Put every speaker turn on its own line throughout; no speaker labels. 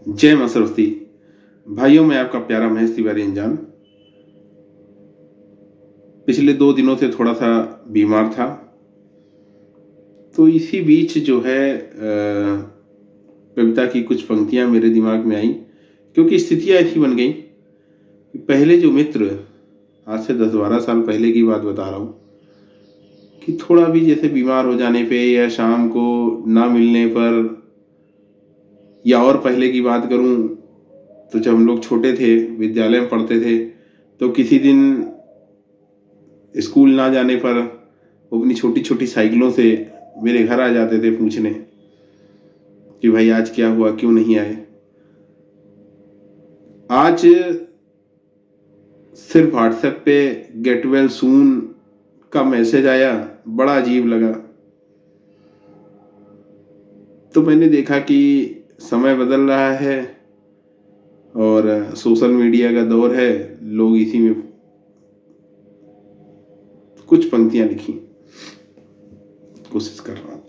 जय मां सरस्वती। भाइयों, मैं आपका प्यारा महेश तिवारी अनजान। पिछले 2 दिनों से थोड़ा-सा बीमार था। तो इसी बीच जो है कविता की कुछ पंक्तियाँ मेरे दिमाग में आईं, क्योंकि स्थितियाँ ऐसी बन गईं कि पहले जो मित्र, आज से 10-12 साल पहले की बात बता रहा हूँ, कि थोड़ा भी जैसे बीमार हो जाने पे या शाम को ना मिलने पर, या और पहले की बात करूँ तो जब हम लोग छोटे थे, विद्यालय में पढ़ते थे, तो किसी दिन स्कूल ना जाने पर वो अपनी छोटी-छोटी साइकिलों से मेरे घर आ जाते थे पूछने कि भाई आज क्या हुआ, क्यों नहीं आए? आज सिर्फ व्हाट्सएप पे गेट वेल सून का मैसेज आया, बड़ा अजीब लगा। तो मैंने देखा कि समय बदल रहा है और सोशल मीडिया का दौर है, लोग इसी में कुछ पंक्तियां लिखी, कोशिश कर रहा हूं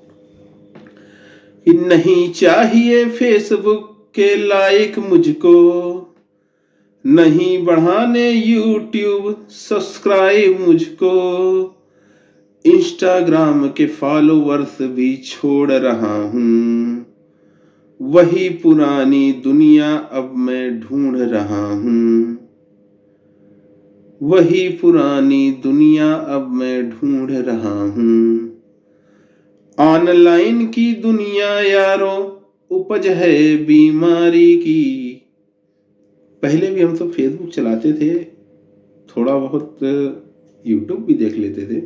कि नहीं चाहिए फेसबुक के लाइक मुझको, नहीं बढ़ाने यूट्यूब सब्सक्राइब मुझको, इंस्टाग्राम के फॉलोवर्स भी छोड़ रहा हूँ, वही पुरानी दुनिया अब मैं ढूंढ रहा हूँ, वही पुरानी दुनिया अब मैं ढूंढ रहा हूँ। ऑनलाइन की दुनिया यारों उपज है बीमारी की। पहले भी हम सब फेसबुक चलाते थे, थोड़ा बहुत यूट्यूब भी देख लेते थे,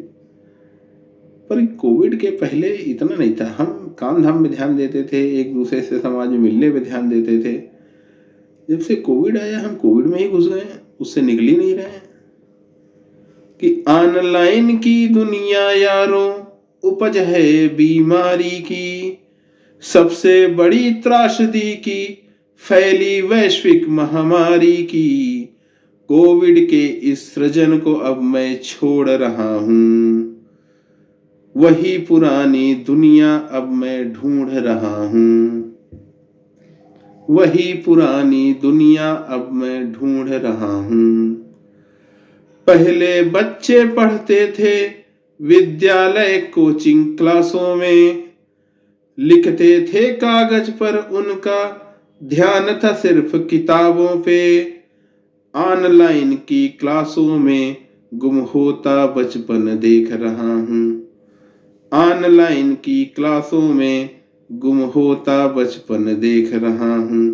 पर कोविड के पहले इतना नहीं था। हम काम धाम में ध्यान देते थे, एक दूसरे से समाज में मिलने पे ध्यान देते थे। जब से कोविड आया हम कोविड में ही घुस गए, उससे निकल ही नहीं रहे। कि ऑनलाइन की दुनिया यारों उपज है बीमारी की, सबसे बड़ी त्रासदी की फैली वैश्विक महामारी की, कोविड के इस सृजन को अब मैं छोड़ रहा हूँ, वही पुरानी दुनिया अब मैं ढूंढ रहा हूँ, वही पुरानी दुनिया अब मैं ढूंढ रहा हूँ। पहले बच्चे पढ़ते थे विद्यालय कोचिंग क्लासों में, लिखते थे कागज पर उनका ध्यान था सिर्फ किताबों पे, ऑनलाइन की क्लासों में गुम होता बचपन देख रहा हूँ, ऑनलाइन की क्लासों में गुम होता बचपन देख रहा हूँ,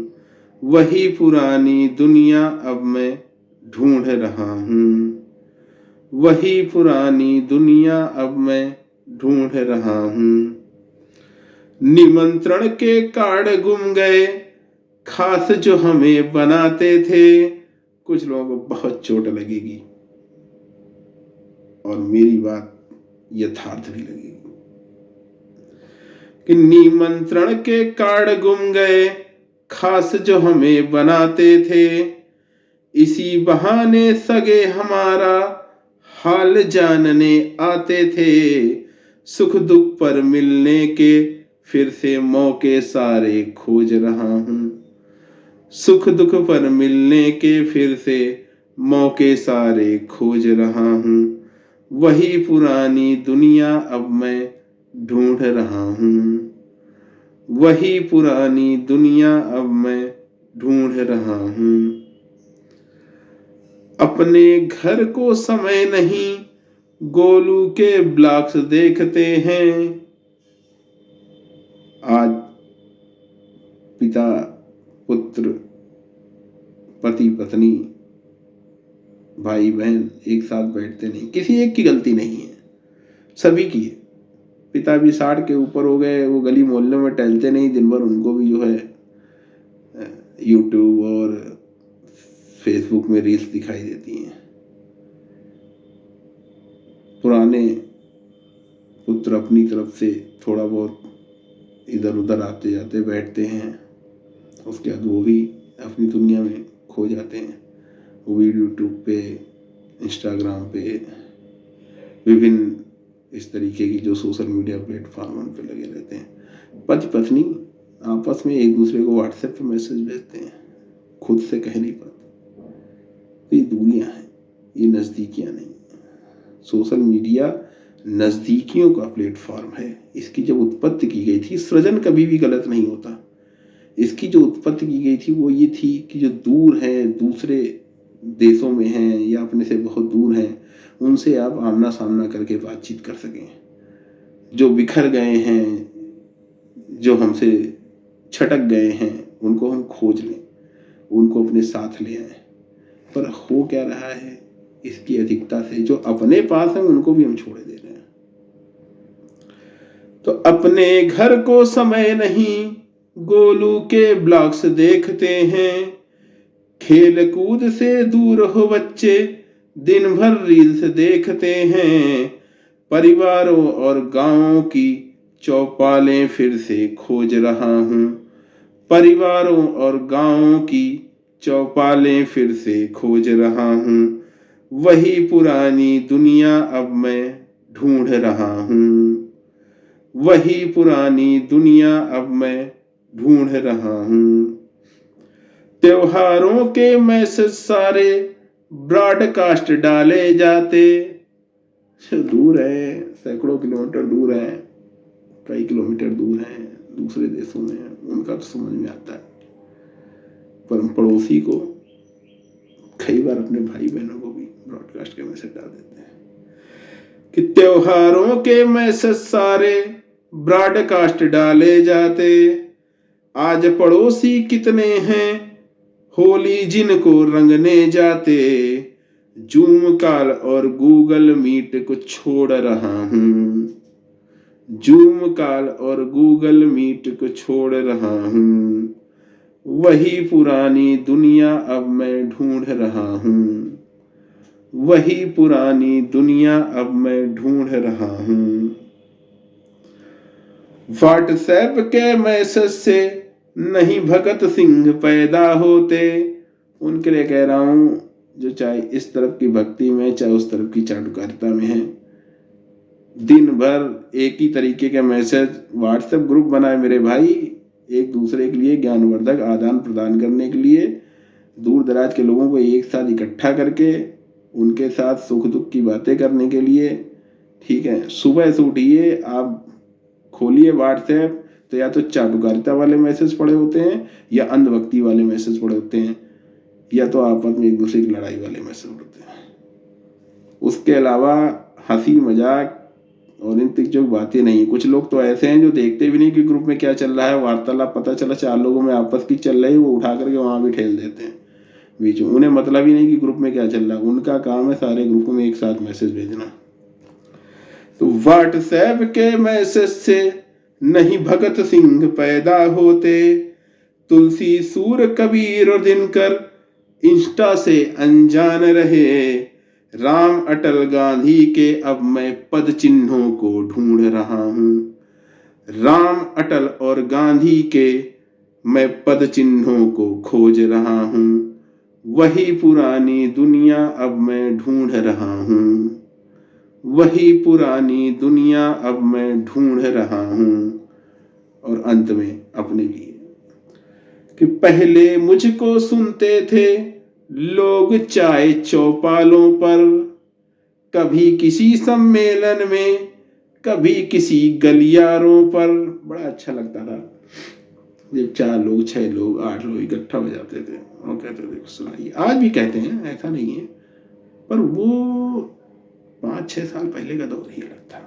वही पुरानी दुनिया अब मैं ढूंढ रहा हूँ, वही पुरानी दुनिया अब मैं ढूंढ रहा हूँ। निमंत्रण के कार्ड गुम गए खास जो हमें बनाते थे, कुछ लोगों को बहुत चोट लगेगी और मेरी बात यथार्थ भी लगेगी कि निमंत्रण के कार्ड गुम गए खास जो हमें बनाते थे, इसी बहाने सगे हमारा हाल जानने आते थे, सुख दुख पर मिलने के फिर से मौके सारे खोज रहा हूँ, सुख दुख पर मिलने के फिर से मौके सारे खोज रहा हूँ, वही पुरानी दुनिया अब मैं ढूंढ रहा हूँ, वही पुरानी दुनिया अब मैं ढूंढ रहा हूँ। अपने घर को समय नहीं गोलू के ब्लॉग्स देखते हैं, आज पिता पुत्र पति पत्नी भाई बहन एक साथ बैठते नहीं, किसी एक की गलती नहीं है, सभी की है। पिता भी 60 के ऊपर हो गए, वो गली मोहल्ले में टहलते नहीं, दिन भर उनको भी जो है यूट्यूब और फेसबुक में रील्स दिखाई देती हैं। पुराने पुत्र अपनी तरफ से थोड़ा बहुत इधर उधर आते जाते बैठते हैं, उसके बाद वो भी अपनी दुनिया में खो जाते हैं। वो भी यूट्यूब पे, इंस्टाग्राम पे, विभिन्न इस तरीके की जो सोशल मीडिया प्लेटफॉर्म उन पे लगे रहते हैं। पति पत्नी आपस में एक दूसरे को व्हाट्सएप पे मैसेज भेजते हैं, खुद से कह नहीं पाते। तो ये दूरियां हैं, ये नज़दीकियां नहीं। सोशल मीडिया नज़दीकियों का प्लेटफॉर्म है। इसकी जब उत्पत्ति की गई थी, सृजन कभी भी गलत नहीं होता, इसकी जो उत्पत्ति की गई थी वो ये थी कि जो दूर हैं, दूसरे देशों में हैं या अपने से बहुत दूर हैं, उनसे आप आमना सामना करके बातचीत कर सकें। जो बिखर गए हैं, जो हमसे छटक गए हैं, उनको हम खोज लें, उनको अपने साथ ले आए। पर हो क्या रहा है, इसकी अधिकता से जो अपने पास हैं उनको भी हम छोड़ दे रहे हैं। तो अपने घर को समय नहीं, गोलू के ब्लॉग्स देखते हैं। खेल कूद से दूर हो बच्चे, दिन भर रील्स देखते हैं। परिवारों और गांवों की चौपालें फिर से खोज रहा हूँ। परिवारों और गांवों की चौपालें फिर से खोज रहा हूँ। वही पुरानी दुनिया अब मैं ढूंढ रहा हूँ। वही पुरानी दुनिया अब मैं ढूंढ रहा हूँ। त्योहारों के मैसेज सारे ब्रॉडकास्ट डाले जाते। दूर है, सैकड़ों किलोमीटर दूर है, कई किलोमीटर दूर है, दूसरे देशों में, उनका तो समझ में आता है। पर पड़ोसी को, कई बार अपने भाई बहनों को भी ब्रॉडकास्ट के मैसेज डाल देते हैं कि त्योहारों के मैसेज सारे ब्रॉडकास्ट डाले जाते। आज पड़ोसी कितने हैं, होली जिनको रंगने जाते। जूम कॉल और गूगल मीट को छोड़ रहा हूँ। जूम कॉल और गूगल मीट को छोड़ रहा हूँ। वही पुरानी दुनिया अब मैं ढूंढ रहा हूँ। वही पुरानी दुनिया अब मैं ढूंढ रहा हूँ। व्हाट्सएप के मैसेज से नहीं भगत सिंह पैदा होते। उनके लिए कह रहा हूँ जो चाहे इस तरफ की भक्ति में, चाहे उस तरफ की चाटुकारिता में है, दिन भर एक ही तरीके के मैसेज, व्हाट्सएप ग्रुप बनाए मेरे भाई, एक दूसरे के लिए ज्ञानवर्धक आदान प्रदान करने के लिए, दूर दराज के लोगों को एक साथ इकट्ठा करके उनके साथ सुख दुख की बातें करने के लिए। ठीक है, सुबह से उठिए, आप खोलिए व्हाट्सएप, तो या तो चाटुकारिता वाले मैसेज पड़े होते हैं, या अंधभक्ति वाले मैसेज पड़े होते हैं, या तो आपस में एक दूसरे की लड़ाई वाले मैसेज होते हैं। उसके अलावा हंसी मजाक और इन जो बातें नहीं है। कुछ लोग तो ऐसे हैं जो देखते भी नहीं कि ग्रुप में क्या चल रहा है, वार्तालाप पता चला 4 लोगों में आपस की चल रही है, वो उठा करके वहां भी ठेल देते हैं बीच में। उन्हें मतलब ही नहीं कि ग्रुप में क्या चल रहा है, उनका काम है सारे ग्रुप में एक साथ मैसेज भेजना। तो व्हाट्सएप के मैसेज से नहीं भगत सिंह पैदा होते। तुलसी, सूर, कबीर और दिनकर इंस्टा से अनजान रहे। राम, अटल, गांधी के अब मैं पद चिन्हों को ढूंढ रहा हूँ। राम, अटल और गांधी के मैं पद चिन्हों को खोज रहा हूँ। वही पुरानी दुनिया अब मैं ढूंढ रहा हूँ। वही पुरानी दुनिया अब मैं ढूंढ रहा हूँ। और अंत में अपने लिए कि पहले मुझको सुनते थे लोग चाय चौपालों पर, कभी किसी सम्मेलन में, कभी किसी गलियारों पर। बड़ा अच्छा लगता था जब 4 लोग, 6 लोग, 8 लोग इकट्ठा हो जाते थे और कहते थे सुनाइए। आज भी कहते हैं, ऐसा नहीं है, पर वो 5-6 साल पहले का दौर ही अलग था।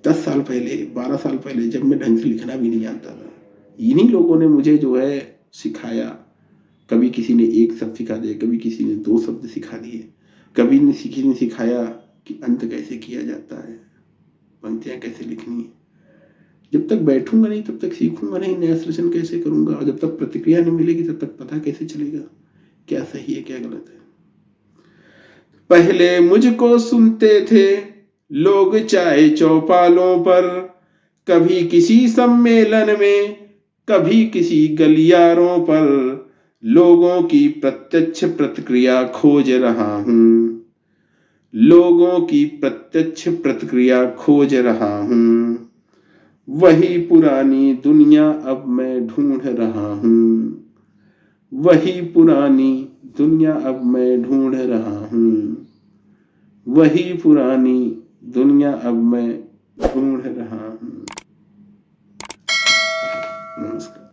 10 साल पहले, 12 साल पहले, जब मैं ढंग से लिखना भी नहीं जानता था, इन्हीं लोगों ने मुझे जो है सिखाया। कभी किसी ने 1 शब्द सिखा दिया, कभी किसी ने 2 शब्द सिखा दिए, कभी किसी ने सिखाया कि अंत कैसे किया जाता है, पंक्तियां कैसे लिखनी है। जब तक बैठूंगा नहीं तब तक सीखूंगा नहीं, नया सृजन कैसे करूंगा, और जब तक प्रतिक्रिया नहीं मिलेगी तब तक पता कैसे चलेगा क्या सही है क्या गलत है। पहले मुझको सुनते थे लोग चाय चौपालों पर, कभी किसी सम्मेलन में, कभी किसी गलियारों पर। लोगों की प्रत्यक्ष प्रतिक्रिया खोज रहा हूँ। लोगों की प्रत्यक्ष प्रतिक्रिया खोज रहा हूँ। वही पुरानी दुनिया अब मैं ढूंढ रहा हूँ, वही पुरानी दुनिया अब मैं ढूंढ रहा हूँ, वही पुरानी दुनिया अब मैं ढूंढ रहा हूँ। नमस्कार।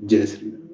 जय श्री राम।